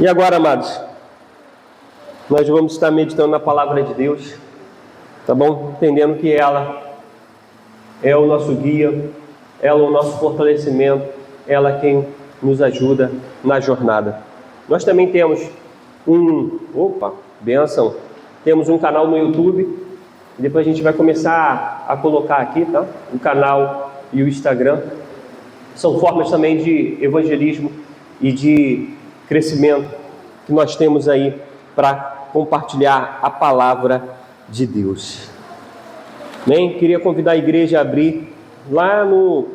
E agora, amados, nós vamos estar meditando na palavra de Deus, tá bom? Entendendo que ela é o nosso guia, ela é o nosso fortalecimento, ela é quem nos ajuda na jornada. Nós também temos temos um canal no YouTube, depois a gente vai começar a colocar aqui, tá? O canal e o Instagram. São formas também de evangelismo e de crescimento que nós temos aí para compartilhar a palavra de Deus. Bem, queria convidar a igreja a abrir lá no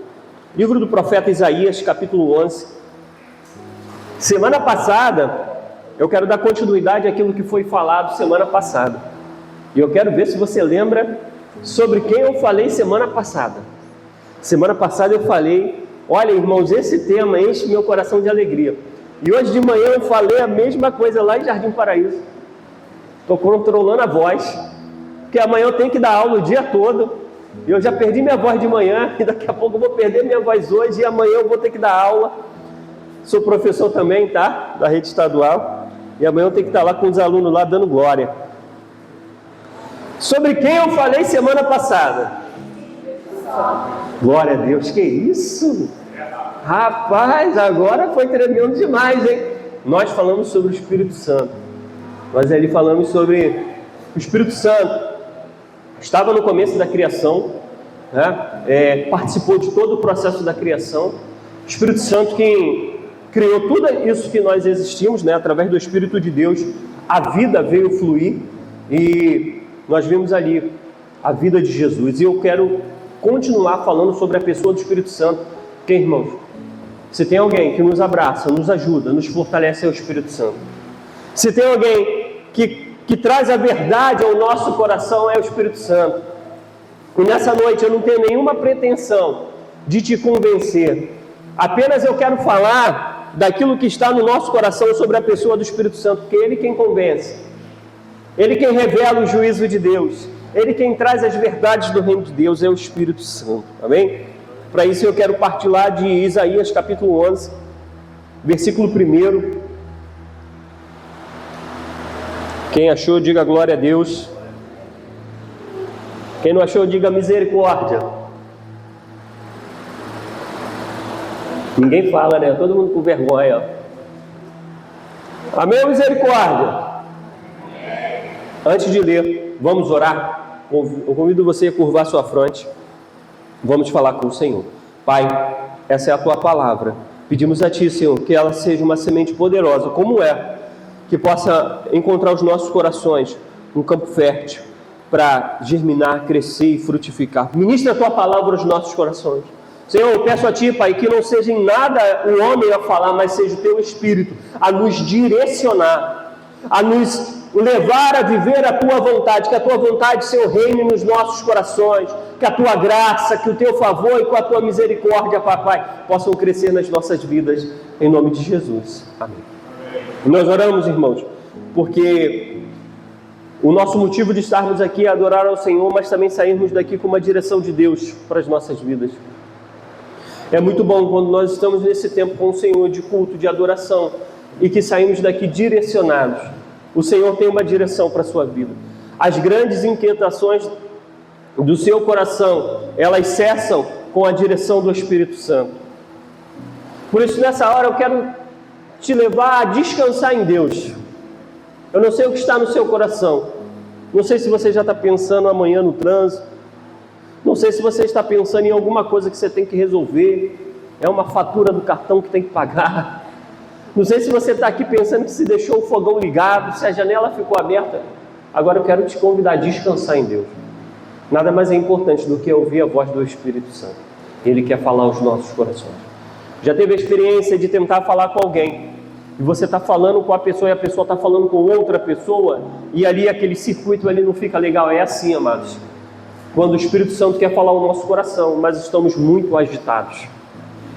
livro do profeta Isaías, capítulo 11. Semana passada, eu quero dar continuidade àquilo que foi falado semana passada. E eu quero ver se você lembra sobre quem eu falei semana passada. Semana passada eu falei, olha irmãos, esse tema enche meu coração de alegria. E hoje de manhã eu falei a mesma coisa lá em Jardim Paraíso. Estou controlando a voz, porque amanhã eu tenho que dar aula o dia todo. E eu já perdi minha voz de manhã, e daqui a pouco eu vou perder minha voz hoje, e amanhã eu vou ter que dar aula. Sou professor também, tá? Da rede estadual. E amanhã eu tenho que estar lá com os alunos lá dando glória. Sobre quem eu falei semana passada? Glória a Deus, que isso? Rapaz, agora foi tremendo demais, hein? Nós falamos sobre o Espírito Santo. Nós ali falamos sobre o Espírito Santo. Estava no começo da criação, né? Participou de todo o processo da criação. O Espírito Santo que criou tudo isso que nós existimos, né? Através do Espírito de Deus, a vida veio fluir e nós vimos ali a vida de Jesus. E eu quero continuar falando sobre a pessoa do Espírito Santo, porque, irmãos, se tem alguém que nos abraça, nos ajuda, nos fortalece, é o Espírito Santo. Se tem alguém que traz a verdade ao nosso coração, é o Espírito Santo. E nessa noite eu não tenho nenhuma pretensão de te convencer. Apenas eu quero falar daquilo que está no nosso coração sobre a pessoa do Espírito Santo, porque Ele quem convence. Ele quem revela o juízo de Deus. Ele quem traz as verdades do reino de Deus é o Espírito Santo. Amém? Para isso eu quero partir lá de Isaías capítulo 11, versículo 1. Quem achou, diga glória a Deus. Quem não achou, diga misericórdia. Ninguém fala, né? Todo mundo com vergonha. Amém ou misericórdia? Antes de ler, vamos orar. Eu convido você a curvar sua fronte. Vamos falar com o Senhor. Pai, essa é a Tua palavra. Pedimos a Ti, Senhor, que ela seja uma semente poderosa, como é, que possa encontrar os nossos corações um campo fértil para germinar, crescer e frutificar. Ministra a Tua palavra aos nossos corações. Senhor, eu peço a Ti, Pai, que não seja em nada o homem a falar, mas seja o Teu Espírito a nos direcionar, a nos levar a viver a Tua vontade, que a Tua vontade, Senhor, reine nos nossos corações, que a Tua graça, que o Teu favor e com a Tua misericórdia, Papai, possam crescer nas nossas vidas, em nome de Jesus. Amém. E nós oramos, irmãos, porque o nosso motivo de estarmos aqui é adorar ao Senhor, mas também sairmos daqui com uma direção de Deus para as nossas vidas. É muito bom quando nós estamos nesse tempo com o Senhor, de culto, de adoração, e que saímos daqui direcionados. O Senhor tem uma direção para a sua vida. As grandes inquietações do seu coração, elas cessam com a direção do Espírito Santo. Por isso, nessa hora, eu quero te levar a descansar em Deus. Eu não sei o que está no seu coração. Não sei se você já está pensando amanhã no trânsito. Não sei se você está pensando em alguma coisa que você tem que resolver. É uma fatura do cartão que tem que pagar. Não sei se você está aqui pensando que se deixou o fogão ligado, se a janela ficou aberta. Agora eu quero te convidar a descansar em Deus. Nada mais é importante do que ouvir a voz do Espírito Santo. Ele quer falar aos nossos corações. Já teve a experiência de tentar falar com alguém, e você está falando com a pessoa e a pessoa está falando com outra pessoa, e ali aquele circuito ali não fica legal? É assim, amados. Quando o Espírito Santo quer falar ao nosso coração, mas estamos muito agitados.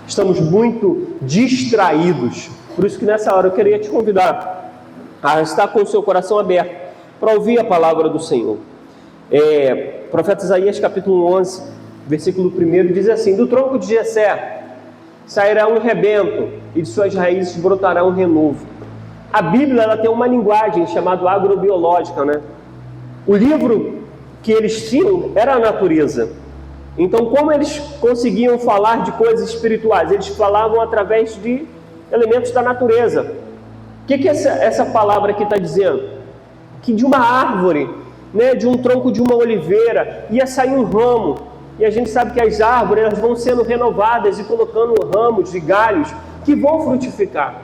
Estamos muito distraídos. Por isso que nessa hora eu queria te convidar a estar com o seu coração aberto para ouvir a palavra do Senhor. Profeta Isaías capítulo 11, versículo 1 diz assim: do tronco de Jessé sairá um rebento, e de suas raízes brotará um renovo. A Bíblia ela tem uma linguagem chamada agrobiológica, né? O livro que eles tinham era a natureza. Então, como eles conseguiam falar de coisas espirituais? Eles falavam através de elementos da natureza. O que essa palavra aqui está dizendo? Que de uma árvore, né, de um tronco de uma oliveira, ia sair um ramo. E a gente sabe que as árvores elas vão sendo renovadas e colocando ramos e galhos que vão frutificar.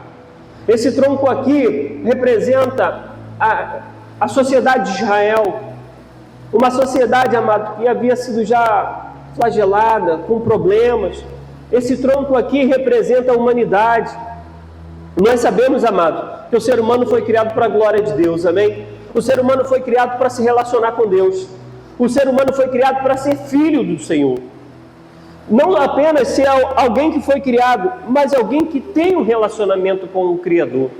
Esse tronco aqui representa a sociedade de Israel, uma sociedade, amado, que havia sido já flagelada, com problemas. Esse tronco aqui representa a humanidade. Nós sabemos, amado, que o ser humano foi criado para a glória de Deus, amém? O ser humano foi criado para se relacionar com Deus. O ser humano foi criado para ser filho do Senhor. Não apenas ser alguém que foi criado, mas alguém que tem um relacionamento com o Criador.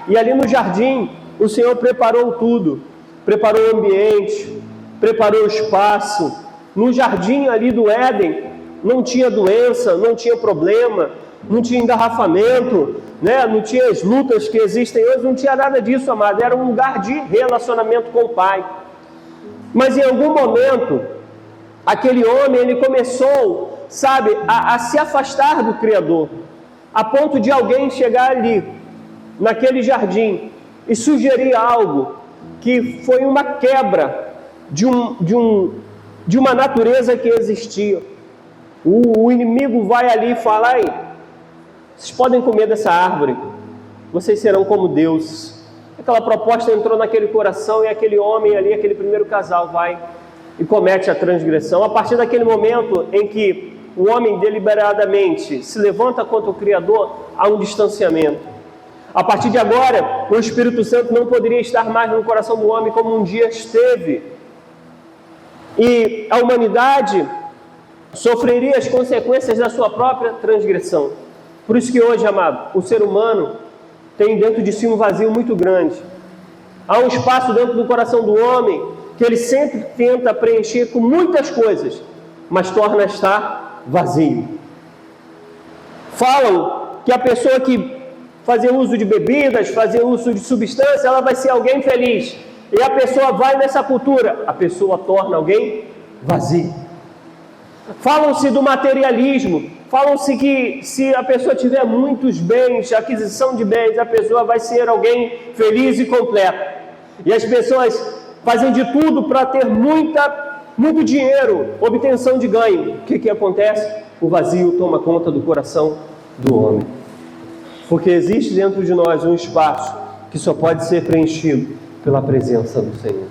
E ali no jardim, o Senhor preparou tudo. Preparou o ambiente, preparou o espaço. No jardim ali do Éden, não tinha doença, não tinha problema, não tinha engarrafamento, né? Não tinha as lutas que existem hoje, não tinha nada disso, amado. Era um lugar de relacionamento com o Pai. Mas em algum momento, aquele homem, ele começou, sabe, a se afastar do Criador, a ponto de alguém chegar ali, naquele jardim, e sugerir algo que foi uma quebra de uma natureza que existia. O inimigo vai ali e fala: aí, vocês podem comer dessa árvore, vocês serão como Deus. Aquela proposta entrou naquele coração e aquele homem ali, aquele primeiro casal, vai e comete a transgressão. A partir daquele momento em que o homem deliberadamente se levanta contra o Criador, há um distanciamento. A partir de agora, o Espírito Santo não poderia estar mais no coração do homem como um dia esteve. E a humanidade sofreria as consequências da sua própria transgressão. Por isso que hoje, amado, o ser humano tem dentro de si um vazio muito grande. Há um espaço dentro do coração do homem que ele sempre tenta preencher com muitas coisas, mas torna a estar vazio. Falam que a pessoa que fazer uso de bebidas, fazer uso de substância, ela vai ser alguém feliz. E a pessoa vai nessa cultura, a pessoa torna alguém vazio. Falam-se do materialismo, falam-se que se a pessoa tiver muitos bens, aquisição de bens, a pessoa vai ser alguém feliz e completo. E as pessoas fazem de tudo para ter muito dinheiro, obtenção de ganho. O que acontece? O vazio toma conta do coração do homem. Porque existe dentro de nós um espaço que só pode ser preenchido pela presença do Senhor.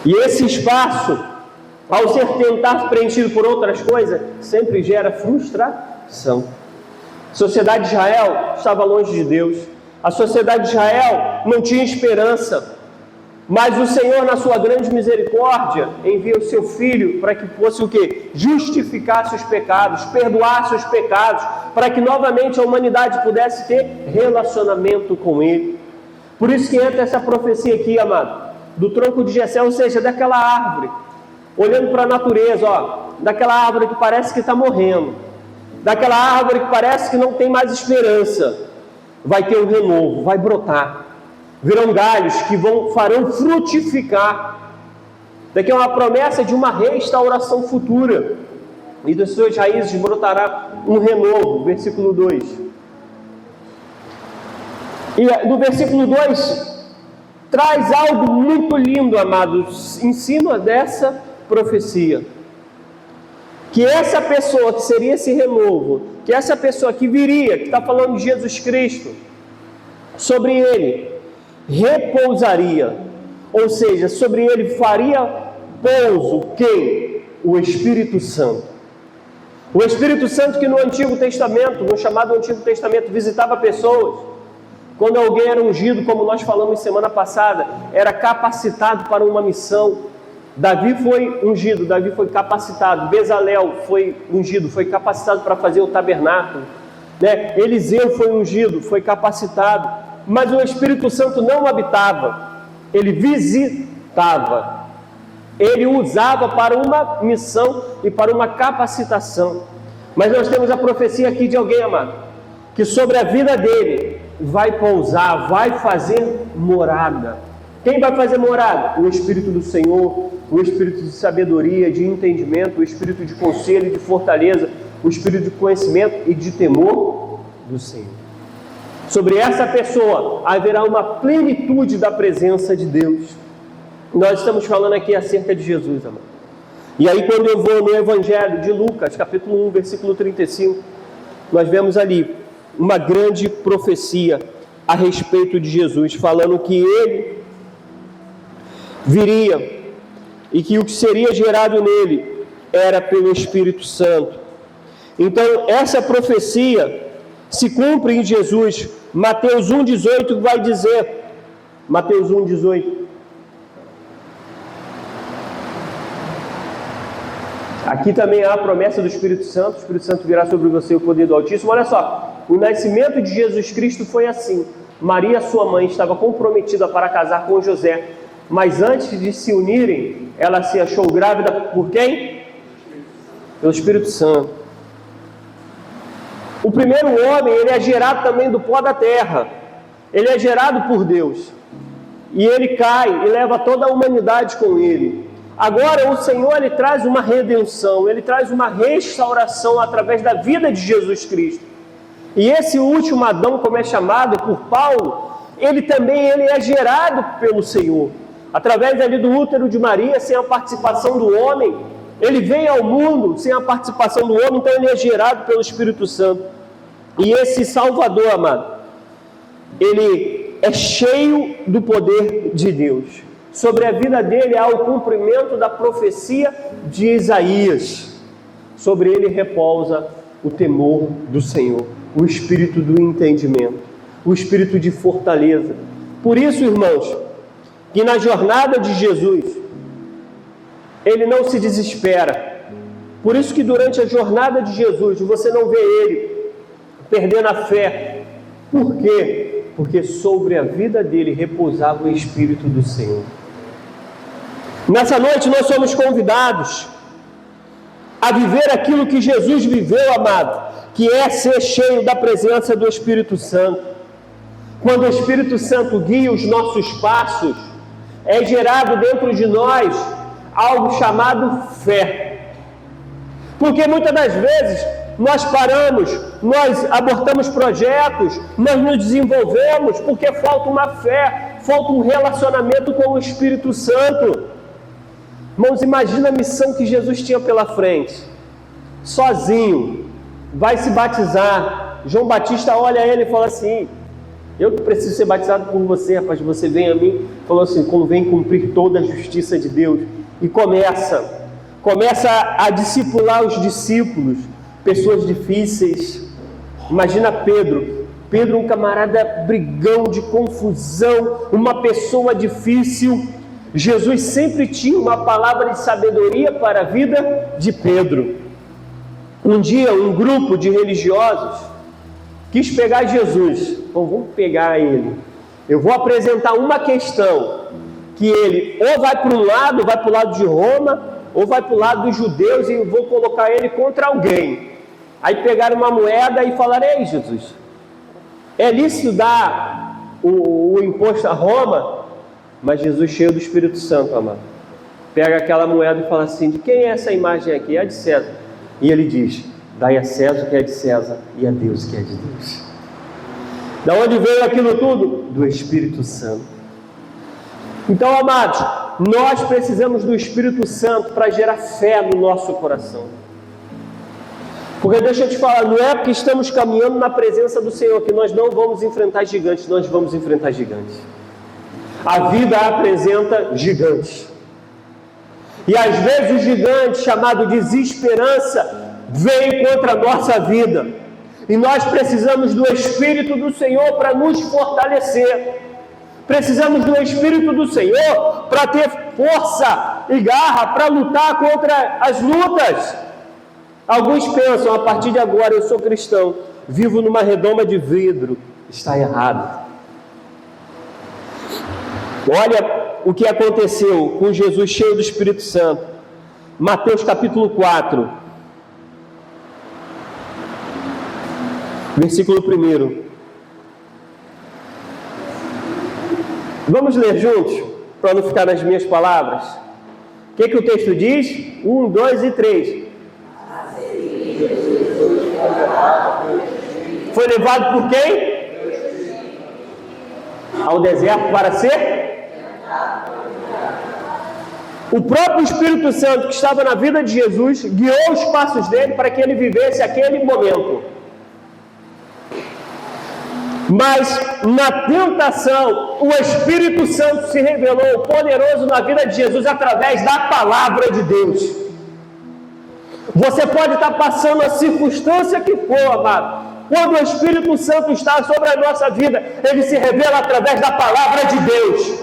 E esse espaço, ao ser tentar preenchido por outras coisas, sempre gera frustração. A sociedade de Israel estava longe de Deus. A sociedade de Israel não tinha esperança. Mas o Senhor, na sua grande misericórdia, envia o seu Filho para que fosse o quê? Justificasse os pecados, perdoasse os pecados, para que novamente a humanidade pudesse ter relacionamento com Ele. Por isso que entra essa profecia aqui, amado, do tronco de Jessé, ou seja, daquela árvore, olhando para a natureza, daquela árvore que parece que está morrendo, daquela árvore que parece que não tem mais esperança, vai ter um renovo, vai brotar. Virão galhos que farão frutificar. Daqui é uma promessa de uma restauração futura. E das suas raízes brotará um renovo. Versículo 2. E no versículo 2, traz algo muito lindo, amados, em cima dessa profecia. Que essa pessoa que seria esse renovo, que essa pessoa que viria, que está falando de Jesus Cristo, sobre ele repousaria, ou seja, sobre ele faria pouso quem? O Espírito Santo. O Espírito Santo que no Antigo Testamento, no chamado Antigo Testamento, visitava pessoas. Quando alguém era ungido, como nós falamos semana passada, era capacitado para uma missão. Davi foi ungido, Davi foi capacitado. Bezalel foi ungido, foi capacitado para fazer o tabernáculo, né? Eliseu foi ungido, foi capacitado. Mas o Espírito Santo não habitava, ele visitava, ele usava para uma missão e para uma capacitação. Mas nós temos a profecia aqui de alguém, amado, que sobre a vida dele vai pousar, vai fazer morada. Quem vai fazer morada? O Espírito do Senhor, o Espírito de sabedoria, de entendimento, o Espírito de conselho e de fortaleza, o Espírito de conhecimento e de temor do Senhor. Sobre essa pessoa haverá uma plenitude da presença de Deus. Nós estamos falando aqui acerca de Jesus, amado. E aí quando eu vou no Evangelho de Lucas, capítulo 1, versículo 35, nós vemos ali uma grande profecia a respeito de Jesus, falando que ele viria e que o que seria gerado nele era pelo Espírito Santo. Então essa profecia se cumpre em Jesus. Mateus 1,18 vai dizer, Mateus 1,18, aqui também há a promessa do Espírito Santo, o Espírito Santo virá sobre você o poder do Altíssimo. Olha só, o nascimento de Jesus Cristo foi assim. Maria, sua mãe, estava comprometida para casar com José, mas antes de se unirem, ela se achou grávida por quem? Pelo Espírito Santo. O primeiro homem, ele é gerado também do pó da terra. Ele é gerado por Deus. E ele cai e leva toda a humanidade com ele. Agora o Senhor, ele traz uma redenção, ele traz uma restauração através da vida de Jesus Cristo. E esse último Adão, como é chamado por Paulo, ele é gerado pelo Senhor. Através ali do útero de Maria, sem a participação do homem, ele vem ao mundo sem a participação do homem, então ele é gerado pelo Espírito Santo. E esse Salvador, amado, ele é cheio do poder de Deus. Sobre a vida dele há o cumprimento da profecia de Isaías. Sobre ele repousa o temor do Senhor, o espírito do entendimento, o espírito de fortaleza. Por isso, irmãos, que na jornada de Jesus, ele não se desespera. Por isso que durante a jornada de Jesus, você não vê ele perdendo a fé. Por quê? Porque sobre a vida dele repousava o Espírito do Senhor. Nessa noite nós somos convidados a viver aquilo que Jesus viveu, amado, que é ser cheio da presença do Espírito Santo. Quando o Espírito Santo guia os nossos passos, é gerado dentro de nós algo chamado fé. Porque muitas das vezes nós paramos, nós abortamos projetos, nós nos desenvolvemos porque falta uma fé, falta um relacionamento com o Espírito Santo. Irmãos, imagina a missão que Jesus tinha pela frente. Sozinho, vai se batizar. João Batista olha ele e fala assim: eu que preciso ser batizado por você, rapaz, você vem a mim. Falou assim: convém cumprir toda a justiça de Deus. E começa a discipular os discípulos, pessoas difíceis. Imagina Pedro, um camarada brigão, de confusão, uma pessoa difícil. Jesus sempre tinha uma palavra de sabedoria para a vida de Pedro. Um dia, um grupo de religiosos quis pegar Jesus. Bom, vamos pegar ele. Eu vou apresentar uma questão, que ele ou vai para um lado, vai para o lado de Roma, ou vai para o lado dos judeus, e eu vou colocar ele contra alguém. Aí pegaram uma moeda e falaram: ei, Jesus, é lícito dar o imposto a Roma? Mas Jesus, cheio do Espírito Santo, amado, pega aquela moeda e fala assim: de quem é essa imagem aqui? É de César. E ele diz: dai a César o que é de César e a Deus o que é de Deus. Da onde veio aquilo tudo? Do Espírito Santo. Então, amados, nós precisamos do Espírito Santo para gerar fé no nosso coração. Porque deixa eu te falar, não é porque estamos caminhando na presença do Senhor que nós não vamos enfrentar gigantes. Nós vamos enfrentar gigantes. A vida apresenta gigantes. E às vezes o gigante, chamado desesperança, vem contra a nossa vida. E nós precisamos do Espírito do Senhor para nos fortalecer. Precisamos do Espírito do Senhor para ter força e garra para lutar contra as lutas. Alguns pensam: a partir de agora eu sou cristão, vivo numa redoma de vidro. Está errado. Olha o que aconteceu com Jesus cheio do Espírito Santo. Mateus capítulo 4, versículo 1. Vamos ler juntos, para não ficar nas minhas palavras. O que o texto diz? 1, 2 e 3. Foi levado por quem? Ao deserto para ser? O próprio Espírito Santo que estava na vida de Jesus guiou os passos dele para que ele vivesse aquele momento. Mas na tentação, o Espírito Santo se revelou poderoso na vida de Jesus através da palavra de Deus. Você pode estar passando a circunstância que for, amado. Quando o Espírito Santo está sobre a nossa vida, ele se revela através da palavra de Deus.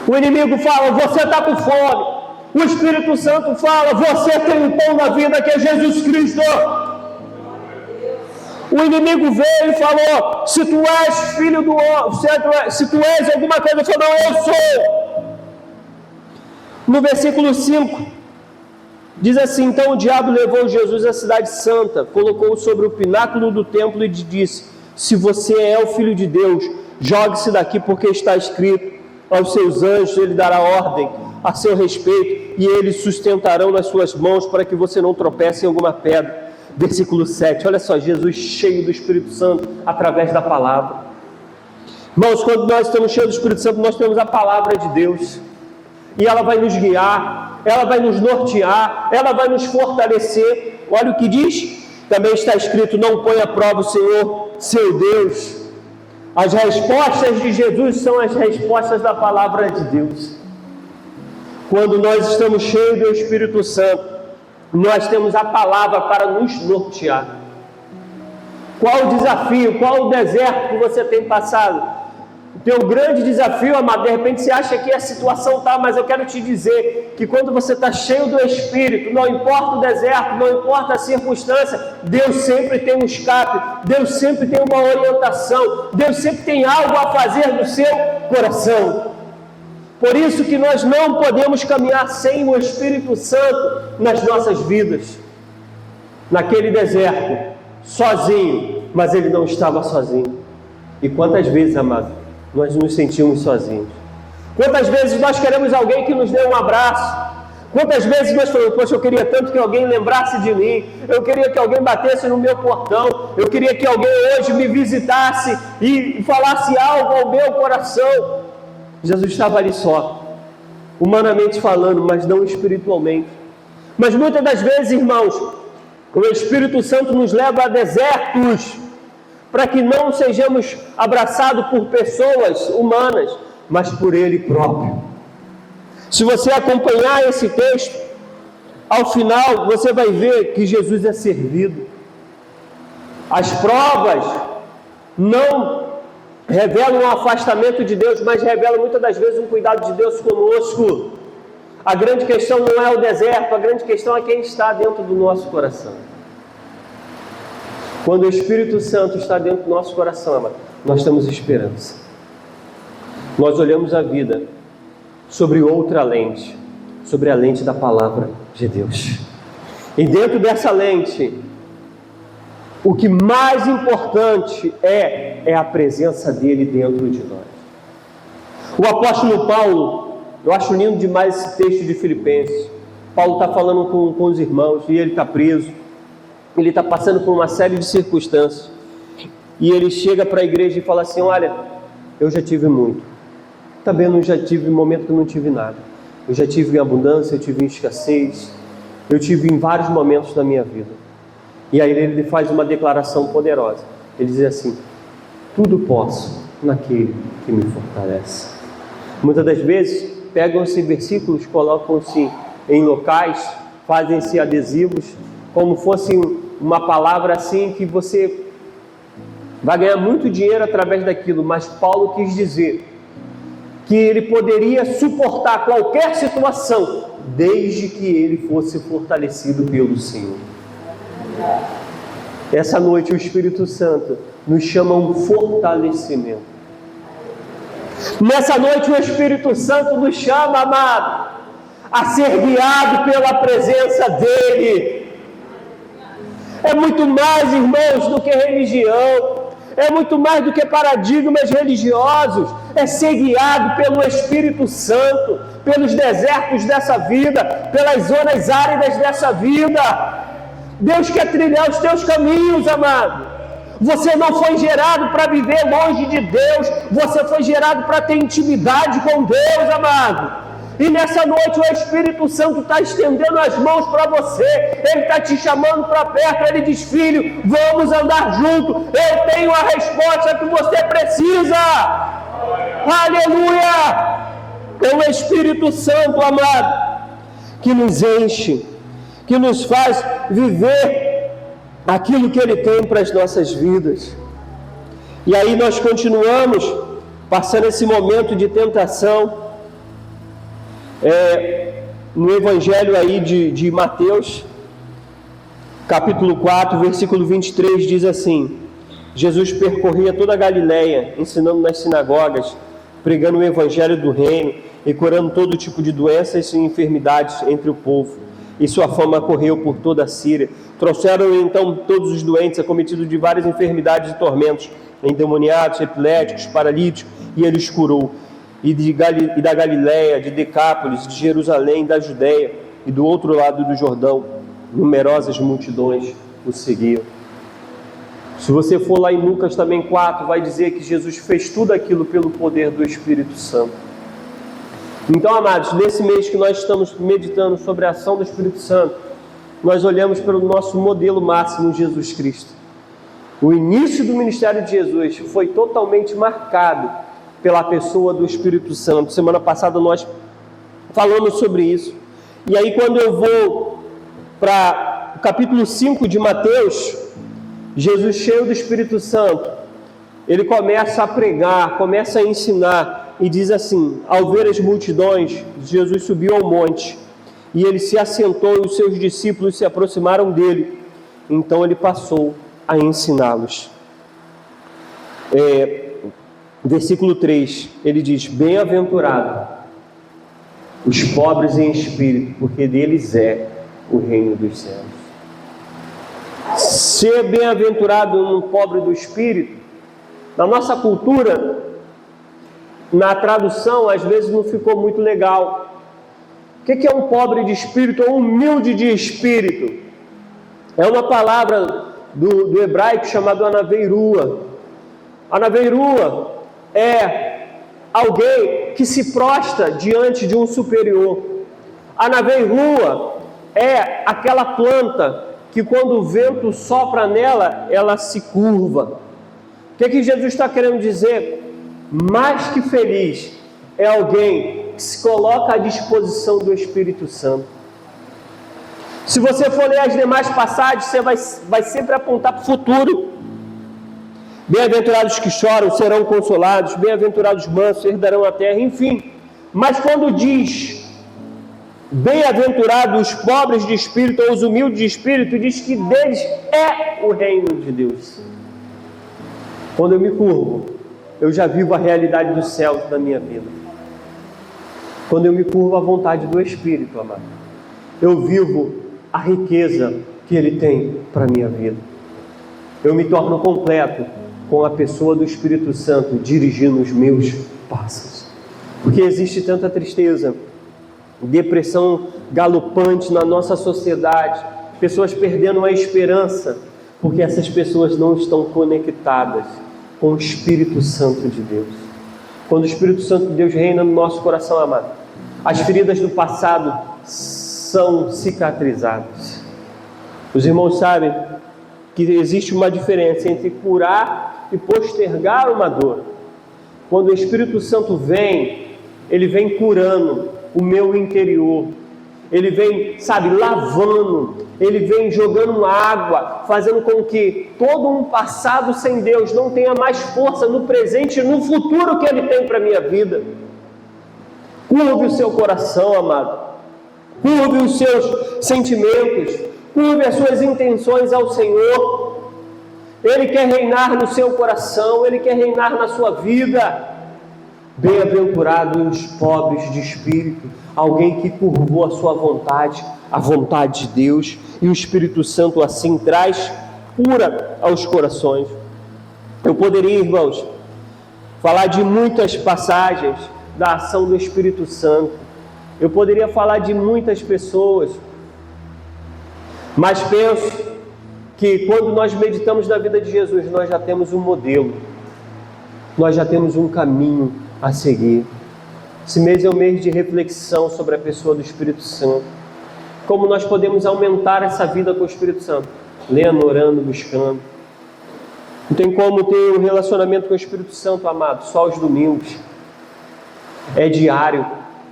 O inimigo fala, você está com fome. O Espírito Santo fala, você tem um pão na vida que é Jesus Cristo. O inimigo veio e falou, se tu és filho do homem, se tu és alguma coisa, eu falei, não, eu sou. No versículo 5, diz assim, então o diabo levou Jesus à cidade santa, colocou-o sobre o pináculo do templo e disse, se você é o Filho de Deus, jogue-se daqui, porque está escrito, aos seus anjos ele dará ordem a seu respeito, e eles sustentarão nas suas mãos, para que você não tropece em alguma pedra. Versículo 7, olha só, Jesus cheio do Espírito Santo, através da palavra. Irmãos, quando nós estamos cheios do Espírito Santo, nós temos a palavra de Deus, e ela vai nos guiar, ela vai nos nortear, ela vai nos fortalecer. Olha o que diz, também está escrito, não põe à prova o Senhor, seu Deus. As respostas de Jesus são as respostas da palavra de Deus. Quando nós estamos cheios do Espírito Santo, nós temos a palavra para nos nortear. Qual o desafio, qual o deserto que você tem passado? O teu grande desafio, amado, de repente você acha que a situação está, mas eu quero te dizer que quando você está cheio do Espírito, não importa o deserto, não importa a circunstância, Deus sempre tem um escape, Deus sempre tem uma orientação, Deus sempre tem algo a fazer no seu coração. Por isso que nós não podemos caminhar sem o Espírito Santo nas nossas vidas. Naquele deserto, sozinho, mas ele não estava sozinho. E quantas vezes, amado, nós nos sentimos sozinhos? Quantas vezes nós queremos alguém que nos dê um abraço? Quantas vezes nós falamos, poxa, eu queria tanto que alguém lembrasse de mim, eu queria que alguém batesse no meu portão, eu queria que alguém hoje me visitasse e falasse algo ao meu coração. Jesus estava ali só, humanamente falando, mas não espiritualmente. Mas muitas das vezes, irmãos, o Espírito Santo nos leva a desertos, para que não sejamos abraçados por pessoas humanas, mas por Ele próprio. Se você acompanhar esse texto, ao final você vai ver que Jesus é servido. As provas não revelam um afastamento de Deus, mas revelam muitas das vezes um cuidado de Deus conosco. A grande questão não é o deserto, a grande questão é quem está dentro do nosso coração. Quando o Espírito Santo está dentro do nosso coração, nós temos esperança. Nós olhamos a vida sobre outra lente, sobre a lente da palavra de Deus. E dentro dessa lente, o que mais importante é a presença dele dentro de nós. O apóstolo Paulo, eu acho lindo demais esse texto de Filipenses. Paulo está falando com os irmãos e ele está preso. Ele está passando por uma série de circunstâncias. E ele chega para a igreja e fala assim, olha, eu já tive muito. Também não já tive momento que eu não tive nada. Eu já tive em abundância, eu tive em escassez. Eu tive em vários momentos da minha vida. E aí ele faz uma declaração poderosa. Ele diz assim, tudo posso naquele que me fortalece. Muitas das vezes pegam esses versículos, colocam-se em locais, fazem-se adesivos, como fosse uma palavra assim que você vai ganhar muito dinheiro através daquilo. Mas Paulo quis dizer que ele poderia suportar qualquer situação, desde que ele fosse fortalecido pelo Senhor. Essa noite o Espírito Santo nos chama a um fortalecimento. Nessa noite o Espírito Santo nos chama, amado, a ser guiado pela presença dEle. É muito mais, irmãos, do que religião. é muito mais do que paradigmas religiosos, é ser guiado pelo Espírito Santo, pelos desertos dessa vida, pelas zonas áridas dessa vida. Deus quer trilhar os teus caminhos, amado. Você não foi gerado para viver longe de Deus, você foi gerado para ter intimidade com Deus, amado. E nessa noite o Espírito Santo está estendendo as mãos para você, Ele está te chamando para perto, Ele diz: filho, vamos andar junto, eu tenho a resposta que você precisa. Aleluia! É o Espírito Santo, amado, que nos enche, que nos faz viver aquilo que Ele tem para as nossas vidas. E aí nós continuamos passando esse momento de tentação. No Evangelho aí de Mateus, capítulo 4, versículo 23, diz assim: Jesus percorria toda a Galileia, ensinando nas sinagogas, pregando o Evangelho do reino e curando todo tipo de doenças e enfermidades entre o povo. E sua fama correu por toda a Síria. Trouxeram então todos os doentes, acometidos de várias enfermidades e tormentos, endemoniados, epiléticos, paralíticos, e ele os curou. E da Galileia, de Decápolis, de Jerusalém, da Judéia e do outro lado do Jordão, numerosas multidões o seguiam. Se você for lá em Lucas também 4, vai dizer que Jesus fez tudo aquilo pelo poder do Espírito Santo. Então, amados, nesse mês que nós estamos meditando sobre a ação do Espírito Santo, nós olhamos pelo nosso modelo máximo, Jesus Cristo. O início do ministério de Jesus foi totalmente marcado pela pessoa do Espírito Santo. Semana passada nós falamos sobre isso. E aí quando eu vou para o capítulo 5 de Mateus, Jesus, cheio do Espírito Santo, ele começa a pregar, começa a ensinar, e diz assim: ao ver as multidões, Jesus subiu ao monte, e ele se assentou, e os seus discípulos se aproximaram dele. Então ele passou a ensiná-los. Versículo 3, ele diz: bem-aventurado os pobres em espírito, porque deles é o reino dos céus. Ser bem-aventurado um pobre do espírito, na nossa cultura, na tradução, às vezes não ficou muito legal. O que é um pobre de espírito ou humilde de espírito? É uma palavra do hebraico chamado anaveirua. Anaveirua é alguém que se prostra diante de um superior. Anaveirua é aquela planta que quando o vento sopra nela, ela se curva. O que Jesus está querendo dizer? Mais que feliz é alguém que se coloca à disposição do Espírito Santo. Se você for ler as demais passagens, você vai sempre apontar para o futuro. Bem-aventurados que choram serão consolados, bem-aventurados mansos herdarão a terra, enfim. Mas quando diz bem-aventurados os pobres de espírito ou os humildes de espírito, diz que deles é o reino de Deus. Quando eu me curvo, eu já vivo a realidade dos céus na minha vida. Quando eu me curvo à vontade do Espírito, amado, eu vivo a riqueza que Ele tem para a minha vida. Eu me torno completo com a pessoa do Espírito Santo dirigindo os meus passos. Porque existe tanta tristeza, depressão galopante na nossa sociedade, pessoas perdendo a esperança, porque essas pessoas não estão conectadas com o Espírito Santo de Deus. Quando o Espírito Santo de Deus reina no nosso coração, amado, as feridas do passado são cicatrizadas. Os irmãos sabem que existe uma diferença entre curar e postergar uma dor. Quando o Espírito Santo vem, ele vem curando o meu interior. Ele vem, lavando, ele vem jogando água, fazendo com que todo um passado sem Deus não tenha mais força no presente e no futuro que Ele tem para a minha vida. Curve o seu coração, amado. Curve os seus sentimentos. Curve as suas intenções ao Senhor. Ele quer reinar no seu coração, Ele quer reinar na sua vida. Bem-aventurados os pobres de espírito, alguém que curvou a sua vontade, a vontade de Deus, e o Espírito Santo assim traz cura aos corações. Eu poderia, irmãos, falar de muitas passagens da ação do Espírito Santo. Eu poderia falar de muitas pessoas, mas penso que quando nós meditamos na vida de Jesus, nós já temos um modelo, nós já temos um caminho a seguir. Esse mês é um mês de reflexão sobre a pessoa do Espírito Santo. Como nós podemos aumentar essa vida com o Espírito Santo? Lendo, orando, buscando. Não tem como ter um relacionamento com o Espírito Santo, amado, só aos domingos. É diário,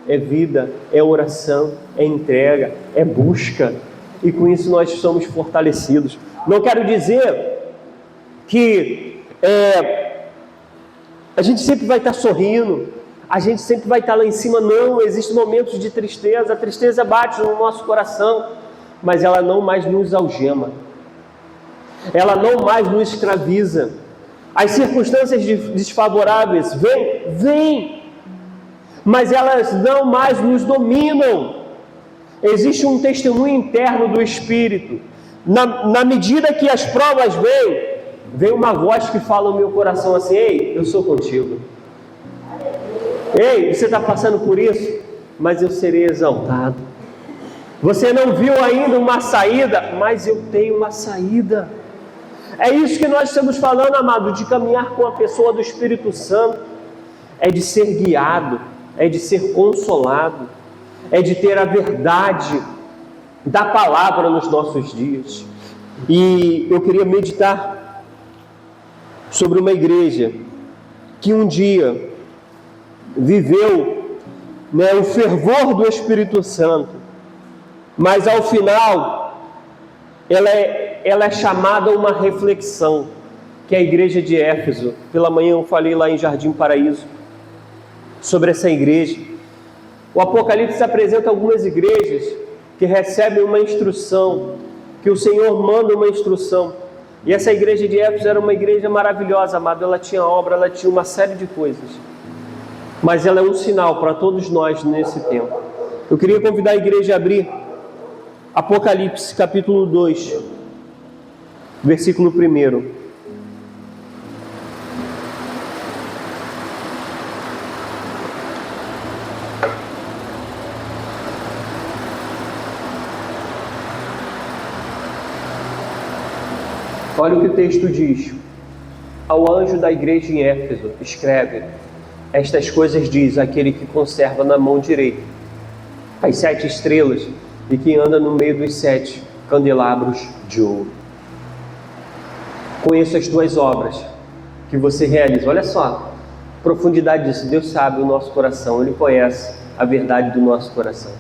é vida, é oração, é entrega, é busca. E com isso nós somos fortalecidos. Não quero dizer que a gente sempre vai estar sorrindo, a gente sempre vai estar lá em cima. Não, existem momentos de tristeza. A tristeza bate no nosso coração, mas ela não mais nos algema. Ela não mais nos escraviza. As circunstâncias desfavoráveis vêm, mas elas não mais nos dominam. Existe um testemunho interno do Espírito. Na medida que as provas vem uma voz que fala no meu coração assim: ei, eu sou contigo. Ei, você está passando por isso, mas eu serei exaltado. Você não viu ainda uma saída, mas eu tenho uma saída. É isso que nós estamos falando, amado, de caminhar com a pessoa do Espírito Santo. É de ser guiado, é de ser consolado, é de ter a verdade da palavra nos nossos dias. E eu queria meditar sobre uma igreja que um dia viveu o fervor do Espírito Santo, mas ao final ela é chamada a uma reflexão, que é a igreja de Éfeso. Pela manhã eu falei lá em Jardim Paraíso sobre essa igreja. O Apocalipse apresenta algumas igrejas que recebem uma instrução, que o Senhor manda uma instrução. E essa igreja de Éfeso era uma igreja maravilhosa, amado. Ela tinha obra, ela tinha uma série de coisas, mas ela é um sinal para todos nós nesse tempo. Eu queria convidar a igreja a abrir Apocalipse capítulo 2, versículo 1. Olha o que o texto diz: ao anjo da igreja em Éfeso escreve: estas coisas diz aquele que conserva na mão direita as 7 estrelas e que anda no meio dos 7 candelabros de ouro. Conheço as tuas obras que você realiza. Olha só a profundidade disso. Deus sabe o nosso coração, Ele conhece a verdade do nosso coração,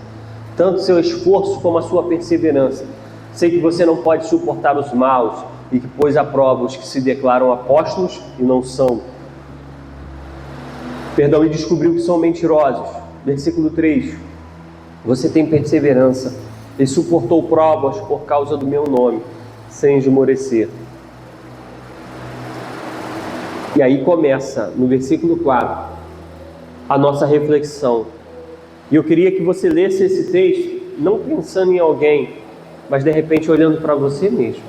tanto seu esforço como a sua perseverança. Sei que você não pode suportar os maus e que pôs à prova os que se declaram apóstolos e não são. E descobriu que são mentirosos. Versículo 3. Você tem perseverança e suportou provas por causa do meu nome, sem esmorecer. E aí começa, no versículo 4, a nossa reflexão. E eu queria que você lesse esse texto, não pensando em alguém, mas de repente olhando para você mesmo.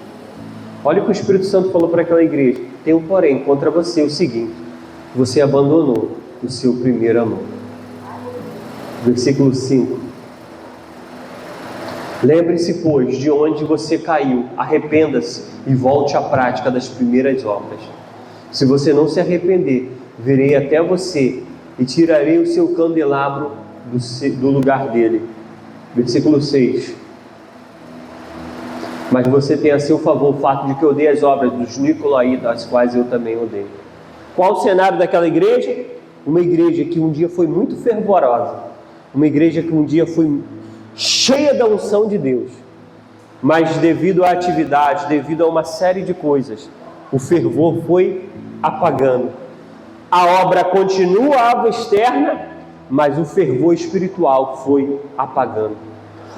Olha o que o Espírito Santo falou para aquela igreja: tenho, porém, contra você o seguinte: você abandonou o seu primeiro amor. Versículo 5. Lembre-se, pois, de onde você caiu, arrependa-se e volte à prática das primeiras obras. Se você não se arrepender, virei até você e tirarei o seu candelabro do lugar dele. Versículo 6. Mas você tem a seu favor o fato de que eu odeio as obras dos nicolaítas, as quais eu também odeio. Qual o cenário daquela igreja? Uma igreja que um dia foi muito fervorosa, uma igreja que um dia foi cheia da unção de Deus, mas devido à atividade, devido a uma série de coisas, o fervor foi apagando. A obra continuava externa, mas o fervor espiritual foi apagando.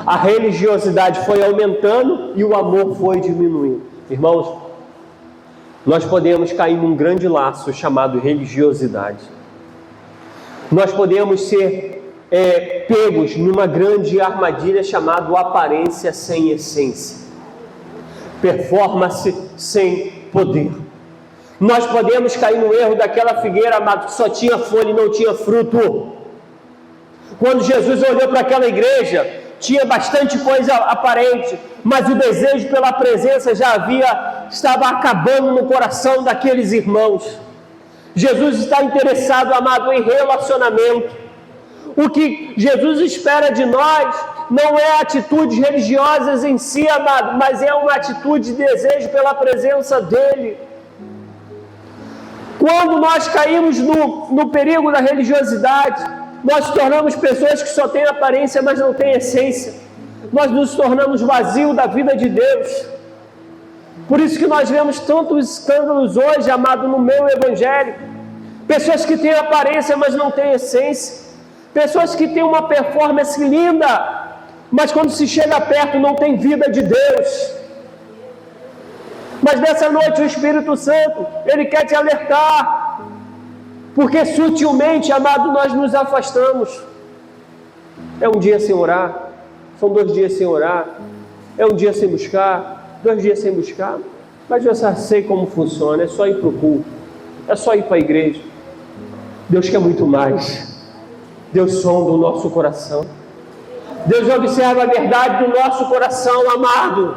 A religiosidade foi aumentando e o amor foi diminuindo. Irmãos, nós podemos cair num grande laço chamado religiosidade. Nós podemos ser pegos numa grande armadilha chamada aparência sem essência, performance sem poder. Nós podemos cair no erro daquela figueira, amado, que só tinha folha e não tinha fruto. Quando Jesus olhou para aquela igreja, tinha bastante coisa aparente, mas o desejo pela presença estava acabando no coração daqueles irmãos. Jesus está interessado, amado, em relacionamento. O que Jesus espera de nós não é atitudes religiosas em si, amado, mas é uma atitude de desejo pela presença dEle. Quando nós caímos no perigo da religiosidade, nós tornamos pessoas que só têm aparência, mas não têm essência. Nós nos tornamos vazios da vida de Deus. Por isso que nós vemos tantos escândalos hoje, amado, no meio evangélico. Pessoas que têm aparência, mas não têm essência. Pessoas que têm uma performance linda, mas quando se chega perto não tem vida de Deus. Mas nessa noite o Espírito Santo, Ele quer te alertar, porque sutilmente, amado, nós nos afastamos. É um dia sem orar, são 2 dias sem orar, é um dia sem buscar, 2 dias sem buscar, mas eu já sei como funciona, é só ir para o culto, é só ir para a igreja. Deus quer muito mais. Deus sonda o nosso coração. Deus observa a verdade do nosso coração, amado.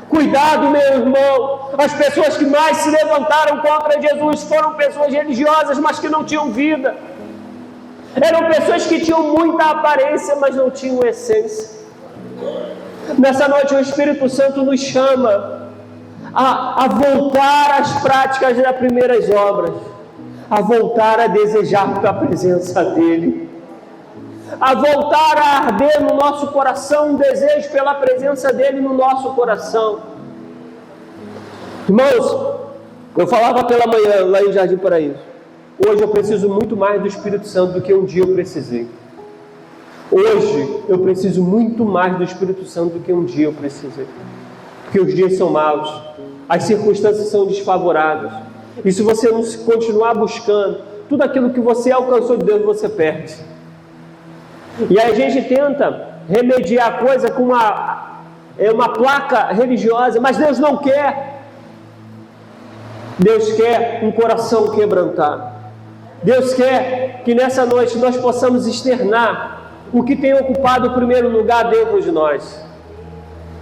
Cuidado, meu irmão. As pessoas que mais se levantaram contra Jesus foram pessoas religiosas, mas que não tinham vida. Eram pessoas que tinham muita aparência, mas não tinham essência. Nessa noite o Espírito Santo nos chama a voltar às práticas das primeiras obras, a voltar a desejar a presença dEle, a voltar a arder no nosso coração um desejo pela presença dEle no nosso coração. Irmãos, eu falava pela manhã lá em Jardim Paraíso, hoje eu preciso muito mais do Espírito Santo do que um dia eu precisei. Hoje eu preciso muito mais do Espírito Santo do que um dia eu precisei, porque os dias são maus, as circunstâncias são desfavoráveis, e se você não continuar buscando, tudo aquilo que você alcançou de Deus, você perde. E aí a gente tenta remediar a coisa com uma placa religiosa, mas Deus não quer. Deus quer um coração quebrantado. Deus quer que nessa noite nós possamos externar o que tem ocupado o primeiro lugar dentro de nós.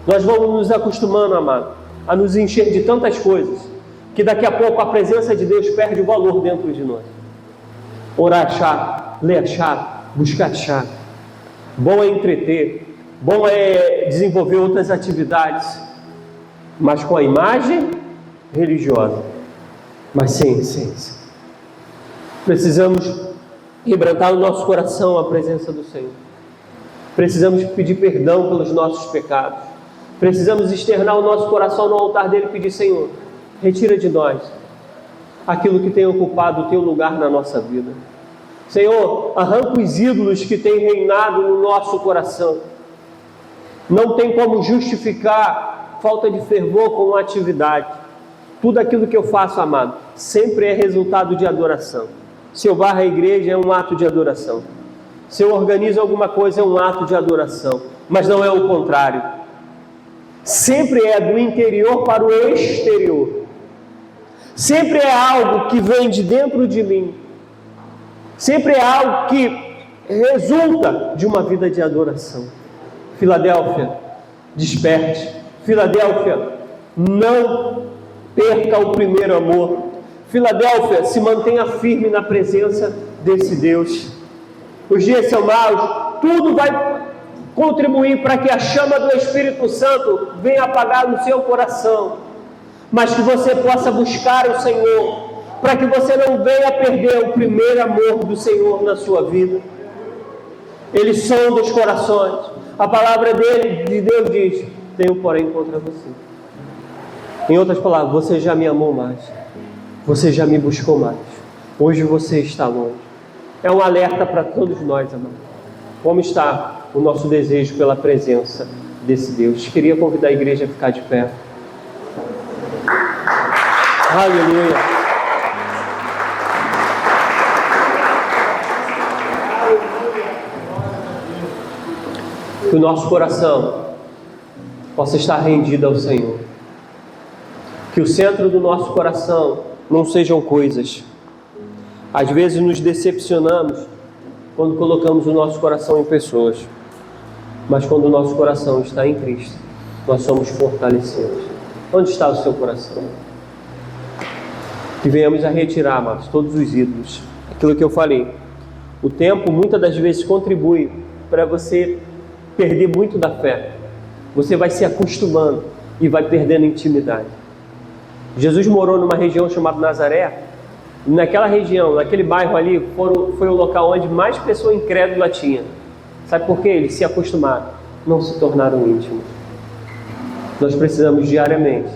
Nós vamos nos acostumando, amado, a nos encher de tantas coisas, que daqui a pouco a presença de Deus perde o valor dentro de nós. Orar é chato, ler é chato, buscar é chato. Bom é entreter, bom é desenvolver outras atividades, mas com a imagem religiosa, mas sem essência. Precisamos quebrantar o nosso coração à presença do Senhor. Precisamos pedir perdão pelos nossos pecados. Precisamos externar o nosso coração no altar dele e pedir: Senhor, retira de nós aquilo que tem ocupado o teu lugar na nossa vida. Senhor, arranca os ídolos que têm reinado no nosso coração. Não tem como justificar falta de fervor com atividade. Tudo aquilo que eu faço, amado, sempre é resultado de adoração. Se eu varro a igreja, é um ato de adoração. Se eu organizo alguma coisa, é um ato de adoração. Mas não é o contrário. Sempre é do interior para o exterior. Sempre é algo que vem de dentro de mim. Sempre é algo que resulta de uma vida de adoração. Filadélfia, desperte. Filadélfia, não perca o primeiro amor. Filadélfia, se mantenha firme na presença desse Deus. Os dias são maus, tudo vai contribuir para que a chama do Espírito Santo venha apagar no seu coração, mas que você possa buscar o Senhor, para que você não venha perder o primeiro amor do Senhor na sua vida. Ele sonda os corações. A palavra de Deus diz: tenho porém contra você. Em outras palavras, você já me amou mais, você já me buscou mais, hoje você está longe. É um alerta para todos nós, amados. Como está o nosso desejo pela presença desse Deus? Queria convidar a igreja a ficar de pé. Aleluia. Que o nosso coração possa estar rendido ao Senhor. Que o centro do nosso coração não sejam coisas. Às vezes nos decepcionamos quando colocamos o nosso coração em pessoas, mas quando o nosso coração está em Cristo, nós somos fortalecidos. Onde está o seu coração? Que venhamos a retirar, amados, todos os ídolos. Aquilo que eu falei, o tempo muitas das vezes contribui para você perder muito da fé. Você vai se acostumando e vai perdendo intimidade. Jesus morou numa região chamada Nazaré, e naquela região, naquele bairro ali, foi o local onde mais pessoa incrédula tinha. Sabe por quê? Eles se acostumaram, não se tornaram íntimos. Nós precisamos diariamente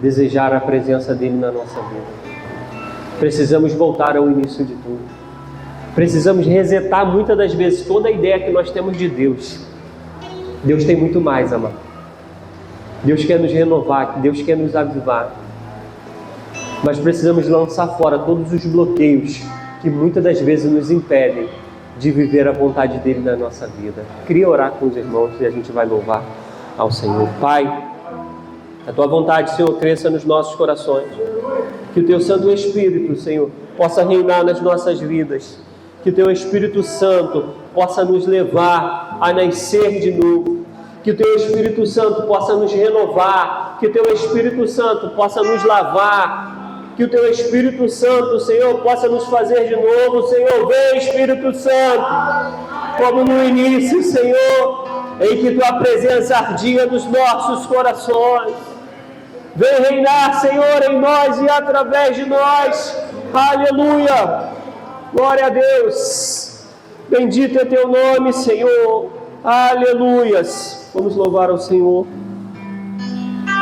desejar a presença dele na nossa vida. Precisamos voltar ao início de tudo. Precisamos resetar muitas das vezes toda a ideia que nós temos de Deus. Deus tem muito mais, amado. Deus quer nos renovar, Deus quer nos avivar. Mas precisamos lançar fora todos os bloqueios que muitas das vezes nos impedem de viver a vontade dele na nossa vida. Queria orar com os irmãos e a gente vai louvar ao Senhor. Pai, a tua vontade, Senhor, cresça nos nossos corações. Que o teu Santo Espírito, Senhor, possa reinar nas nossas vidas. Que o teu Espírito Santo possa nos levar a nascer de novo. Que o teu Espírito Santo possa nos renovar. Que o teu Espírito Santo possa nos lavar. Que o teu Espírito Santo, Senhor, possa nos fazer de novo. Senhor, vem, Espírito Santo, como no início, Senhor, em que tua presença ardia nos nossos corações. Vem reinar, Senhor, em nós e através de nós. Aleluia! Glória a Deus! Bendito é teu nome, Senhor. Aleluias! Vamos louvar ao Senhor.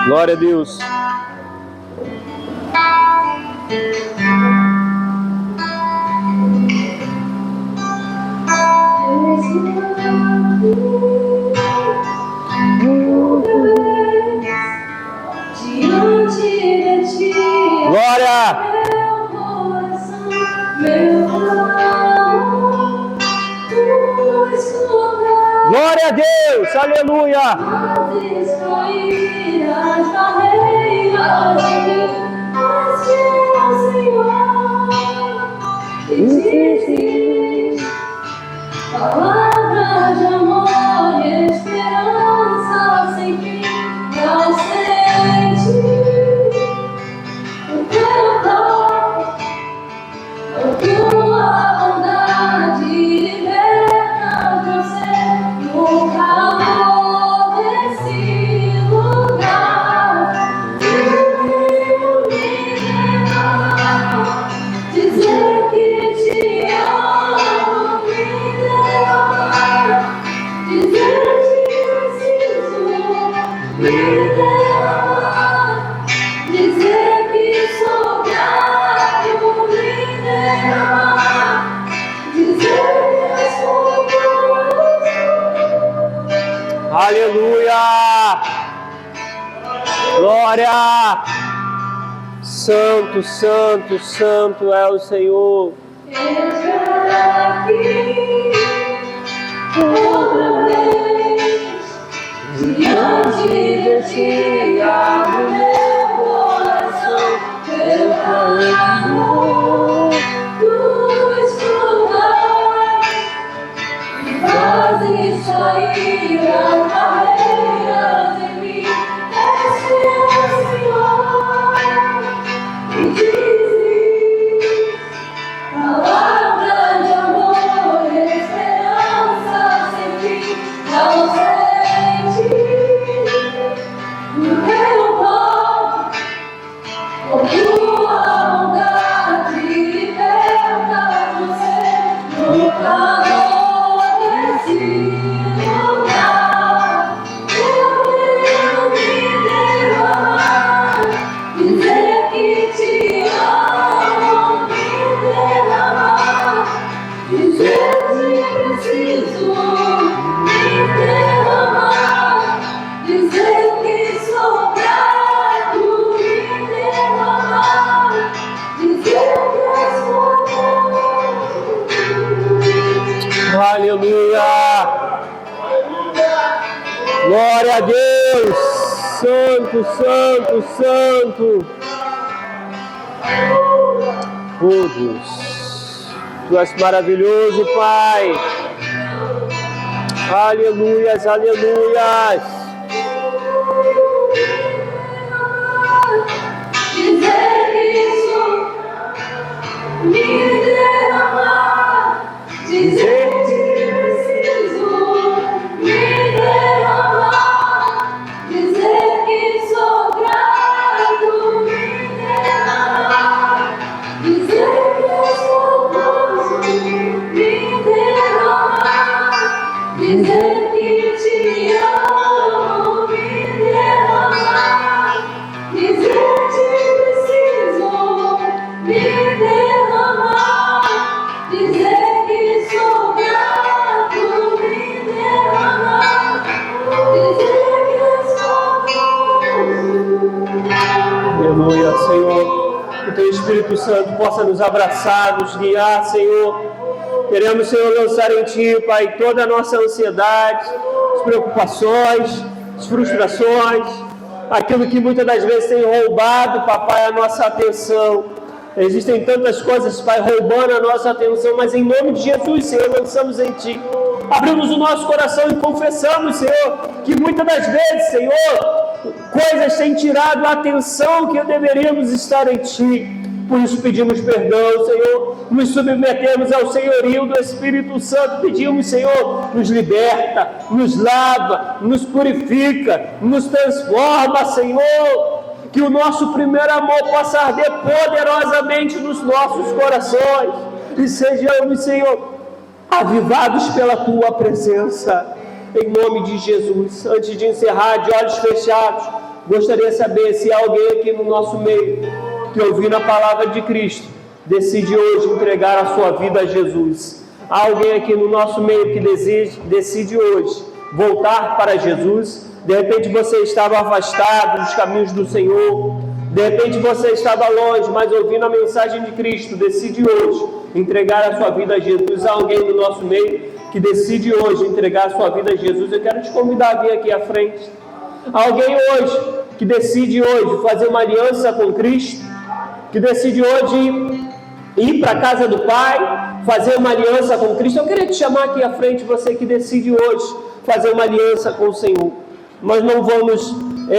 Glória a Deus. Glória! Glória a Deus! Aleluia! Palavra de amor e esperança sem fim, não sente o teu toque, a tua bondade liberta você no calor desse lugar. Eu me levar, dizer que te amo, me levar, dizer que preciso, me levar, dizer que sou grato, me levar, dizer que sou grato. Aleluia! Glória! Santo, santo, santo é o Senhor. Entra aqui outra vez, diante de ti, abre meu coração, eu clamo, tu escutas, e fazes sair as barreiras em mim, desce ao Senhor, e dizes palavra de amor e esperança sem fim, não sente o teu toque, a tua bondade liberta você no calor desse lugar. Eu me levar, dizer que te amo, me derramar, dizer que preciso, me derramar, dizer que sou grato, me derramar, dizer que sou grato. Aleluia! Glória a Deus! Santo, santo, santo! Oh Deus, Tu és maravilhoso, Pai. Aleluias, aleluias. Dizer que sou me derramar, dizer que preciso me derramar, dizer que sou grato, me derramar, dizer que sou gozo, me derramar, dizer que te amo, me derramar, dizer que preciso me derramar, dizer que sou grato, me derramar, dizer que sou gozo. Aleluia, Senhor. Que Teu Espírito Santo possa nos abraçar, nos guiar, Senhor. Queremos, Senhor, lançar em Ti, Pai, toda a nossa ansiedade, as preocupações, as frustrações, aquilo que muitas das vezes tem roubado, Papai, a nossa atenção. Existem tantas coisas, Pai, roubando a nossa atenção, mas em nome de Jesus, Senhor, lançamos em Ti. Abrimos o nosso coração e confessamos, Senhor, que muitas das vezes, Senhor, coisas têm tirado a atenção que deveríamos estar em Ti. Por isso pedimos perdão, Senhor, nos submetemos ao senhorio do Espírito Santo, pedimos, Senhor, nos liberta, nos lava, nos purifica, nos transforma, Senhor, que o nosso primeiro amor possa arder poderosamente nos nossos corações e sejamos, Senhor, avivados pela Tua presença, em nome de Jesus. Antes de encerrar, de olhos fechados, gostaria de saber se há alguém aqui no nosso meio que ouvindo a palavra de Cristo, decide hoje entregar a sua vida a Jesus. Há alguém aqui no nosso meio que decide hoje voltar para Jesus. De repente você estava afastado dos caminhos do Senhor, de repente você estava longe, mas ouvindo a mensagem de Cristo, decide hoje entregar a sua vida a Jesus. Há alguém no nosso meio que decide hoje entregar a sua vida a Jesus. Eu quero te convidar a vir aqui à frente. Há alguém hoje que decide hoje fazer uma aliança com Cristo, que decide hoje ir para a casa do Pai, fazer uma aliança com Cristo. Eu queria te chamar aqui à frente, você que decide hoje fazer uma aliança com o Senhor. Nós não vamos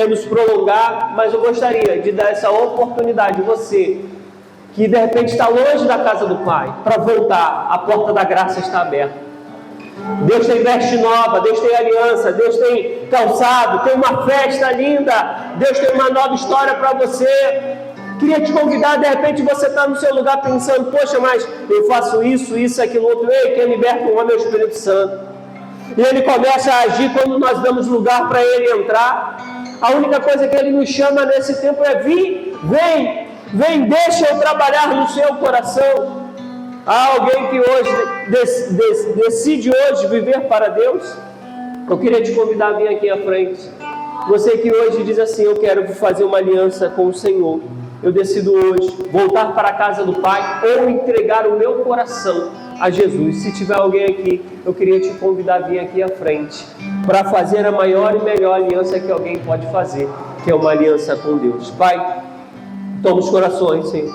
nos prolongar, mas eu gostaria de dar essa oportunidade a você que de repente está longe da casa do Pai, para voltar. A porta da graça está aberta. Deus tem veste nova, Deus tem aliança, Deus tem calçado, tem uma festa linda, Deus tem uma nova história para você. Queria te convidar, de repente você está no seu lugar pensando, poxa, mas eu faço isso, aquilo, outro. Ei, quem liberta um homem é o Espírito Santo. E Ele começa a agir quando nós damos lugar para Ele entrar. A única coisa que Ele nos chama nesse tempo é vem, deixa eu trabalhar no seu coração. Há alguém que hoje decide hoje viver para Deus? Eu queria te convidar a vir aqui à frente. Você que hoje diz assim, eu quero fazer uma aliança com o Senhor. Eu decido hoje voltar para a casa do Pai ou entregar o meu coração a Jesus. Se tiver alguém aqui, eu queria te convidar a vir aqui à frente para fazer a maior e melhor aliança que alguém pode fazer, que é uma aliança com Deus. Pai, toma os corações, Senhor,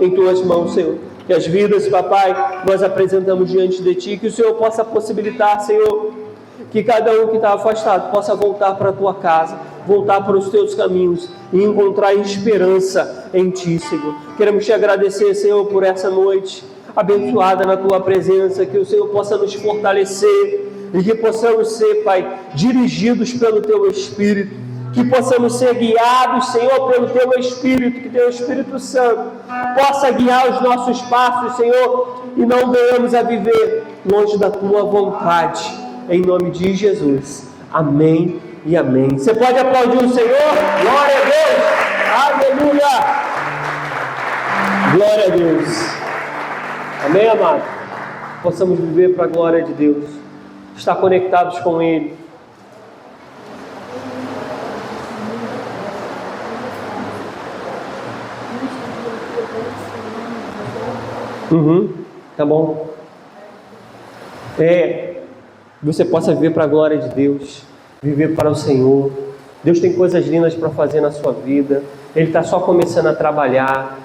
em Tuas mãos, Senhor. Que as vidas, Papai, nós apresentamos diante de Ti, que o Senhor possa possibilitar, Senhor, que cada um que está afastado possa voltar para a Tua casa, voltar para os Teus caminhos e encontrar esperança em Ti, Senhor. Queremos Te agradecer, Senhor, por essa noite abençoada na Tua presença, que o Senhor possa nos fortalecer e que possamos ser, Pai, dirigidos pelo Teu Espírito, que possamos ser guiados, Senhor, pelo Teu Espírito, que Teu Espírito Santo possa guiar os nossos passos, Senhor, e não venhamos a viver longe da Tua vontade. Em nome de Jesus. Amém e amém. Você pode aplaudir o Senhor? Glória a Deus. Aleluia. Glória a Deus. Amém, amado? Possamos viver para a glória de Deus. Estar conectados com Ele. Tá bom. Você possa viver para a glória de Deus, viver para o Senhor. Deus tem coisas lindas para fazer na sua vida. Ele está só começando a trabalhar.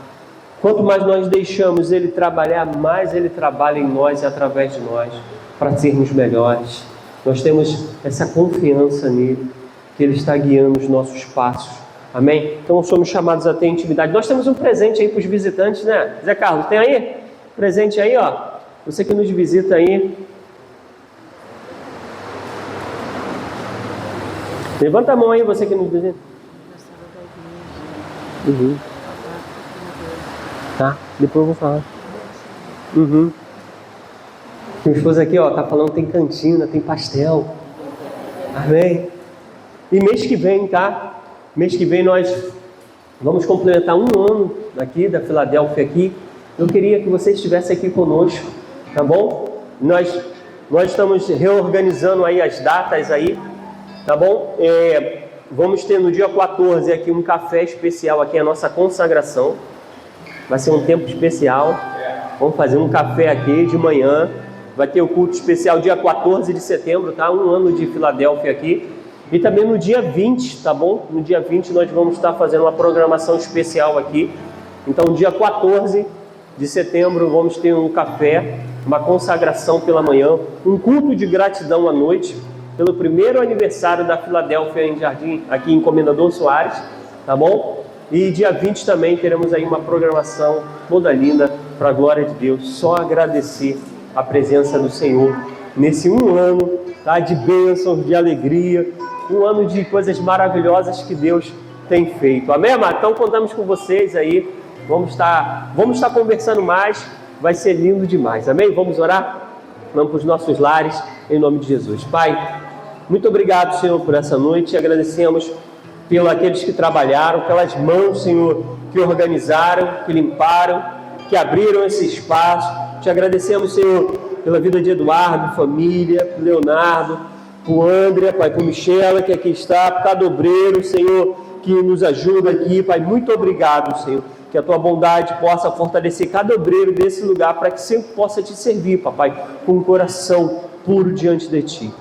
Quanto mais nós deixamos Ele trabalhar, mais Ele trabalha em nós e através de nós, para sermos melhores. Nós temos essa confiança nele, que Ele está guiando os nossos passos. Amém? Então somos chamados a ter intimidade. Nós temos um presente aí para os visitantes, né? Zé Carlos, tem aí? Presente aí, ó. Você que nos visita aí. Levanta a mão aí, você que nos visita. Uhum. Tá? Depois eu vou falar. Uhum. Minha esposa aqui, ó, tá falando que tem cantina, tem pastel. Amém? E mês que vem, tá? Mês que vem nós vamos complementar 1 ano aqui da Filadélfia aqui. Eu queria que você estivesse aqui conosco, tá bom? Nós estamos reorganizando aí as datas aí, tá bom? Vamos ter no dia 14 aqui um café especial aqui, a nossa consagração. Vai ser um tempo especial. Vamos fazer um café aqui de manhã. Vai ter o culto especial dia 14 de setembro, tá? 1 ano de Filadélfia aqui. E também no dia 20, tá bom? No dia 20 nós vamos estar fazendo uma programação especial aqui. Então, dia 14 de setembro vamos ter um café, uma consagração pela manhã, um culto de gratidão à noite, pelo primeiro aniversário da Filadélfia em Jardim, aqui em Comendador Soares, tá bom? E dia 20 também teremos aí uma programação toda linda, para a glória de Deus. Só agradecer a presença do Senhor nesse 1 ano, tá? De bênçãos, de alegria, 1 ano de coisas maravilhosas que Deus tem feito. Amém, amado? Então contamos com vocês aí. Vamos estar conversando mais. Vai ser lindo demais. Amém? Vamos orar? Vamos para os nossos lares, em nome de Jesus. Pai, muito obrigado, Senhor, por essa noite. Agradecemos pelos aqueles que trabalharam, pelas mãos, Senhor, que organizaram, que limparam, que abriram esse espaço. Te agradecemos, Senhor, pela vida de Eduardo, família, por Leonardo, por André, Pai, por Michela, que aqui está, por cada obreiro, Senhor, que nos ajuda aqui, Pai. Muito obrigado, Senhor. Que a Tua bondade possa fortalecer cada obreiro desse lugar, para que sempre possa Te servir, Papai, com um coração puro diante de Ti.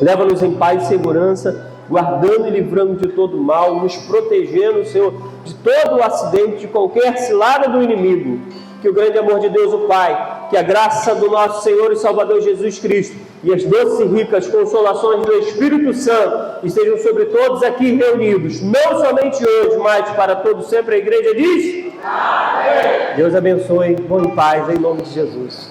Leva-nos em paz e segurança, guardando e livrando de todo mal, nos protegendo, Senhor, de todo o acidente, de qualquer cilada do inimigo. Que o grande amor de Deus, o Pai, que a graça do nosso Senhor e Salvador Jesus Cristo e as doces e ricas consolações do Espírito Santo estejam sobre todos aqui reunidos, não somente hoje, mas para todos sempre. A igreja diz: Amém. Deus abençoe, vão em paz, em nome de Jesus.